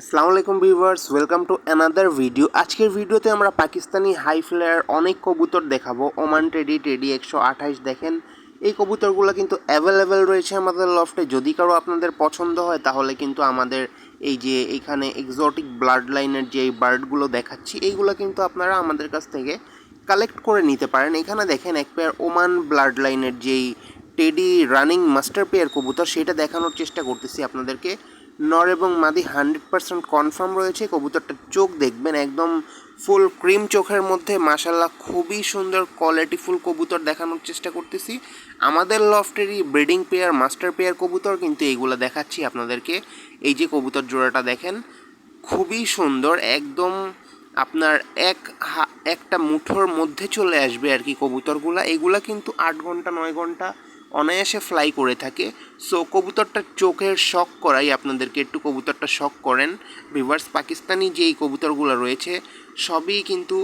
আসসালামু আলাইকুম viewers, welcome to another video. আজকের ভিডিওতে আমরা পাকিস্তানি হাই ফ্লেয়ার অনেক কবুতর দেখাবো। ওমান টেডি 128 দেখেন, এই কবুতরগুলো কিন্তু অ্যাভেলেবেল রয়েছে আমাদের লফটে। যদি কারো আপনাদের পছন্দ হয় তাহলে কিন্তু আমাদের এই যে এইখানে এক্সোটিক ব্লাড লাইনের যে এই বার্ডগুলো দেখাচ্ছি, এইগুলো কিন্তু আপনারা আমাদের কাছ থেকে কালেক্ট করে নিতে পারেন। এখানে দেখেন এক পেয়ার ওমান ব্লাড লাইনের যেই টেডি রানিং মাস্টার পেয়ার কবুতর, সেটা দেখানোর চেষ্টা করতেছি আপনাদেরকে। নর এবং মাদি 100% কনফার্ম রয়েছে। কবুতরটার চোখ দেখবেন, একদম ফুল ক্রিম চোখের মধ্যে, মাশাল্লাহ খুবই সুন্দর কোয়ালিটিফুল কবুতর দেখানোর চেষ্টা করতেছি। আমাদের লফটেরই ব্রিডিং পেয়ার মাস্টার পেয়ার কবুতর কিন্তু এইগুলো দেখাচ্ছি আপনাদেরকে। এই যে কবুতর জোড়াটা দেখেন, খুবই সুন্দর, একদম আপনার একটা মুঠোর মধ্যে চলে আসবে আর কি কবুতরগুলা। এগুলা কিন্তু 8 ঘন্টা 9 ঘন্টা অনায়াসে ফ্লাই করে থাকে। সো কবুতরটার চোখের শখ করাই আপনাদেরকে, একটু কবুতরটা শখ করেন ভিউয়ার্স। পাকিস্তানি যেই কবুতরগুলো রয়েছে সবই কিন্তু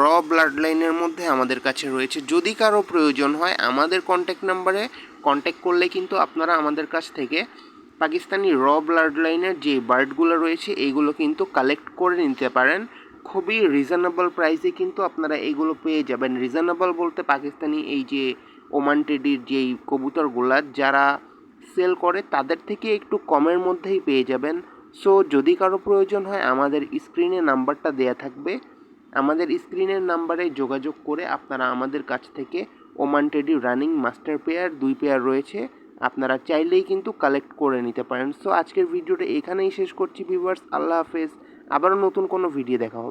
র ব্লাড লাইনের মধ্যে আমাদের কাছে রয়েছে। যদি কারো প্রয়োজন হয় আমাদের কন্ট্যাক্ট নাম্বারে কন্ট্যাক্ট করলে কিন্তু আপনারা আমাদের কাছ থেকে পাকিস্তানি র ব্লাড লাইনের যে বার্ডগুলো রয়েছে এইগুলো কিন্তু কালেক্ট করে নিতে পারেন। খুবই রিজনেবল প্রাইসে কিন্তু আপনারা এগুলো পেয়ে যাবেন। রিজনেবল বলতে পাকিস্তানি এই যে ওমান টেডির যেই কবুতরগুলা যারা সেল করে তাদের থেকে একটু কমের মধ্যেই পেয়ে যাবেন। সো যদি কারো প্রয়োজন হয় আমাদের স্ক্রিনে নাম্বারটা দেয়া থাকবে, আমাদের স্ক্রিনের নাম্বারে যোগাযোগ করে আপনারা আমাদের কাছ থেকে Oman teddy running master pair 2 pair রয়েছে, আপনারা চাইলেই কিন্তু কালেক্ট করে নিতে পারেন। সো আজকের ভিডিওটা এখানেই শেষ করছি ভিউয়ার্স, আল্লাহ হাফেজ। আবারও নতুন কোনো ভিডিও দেখা হবে।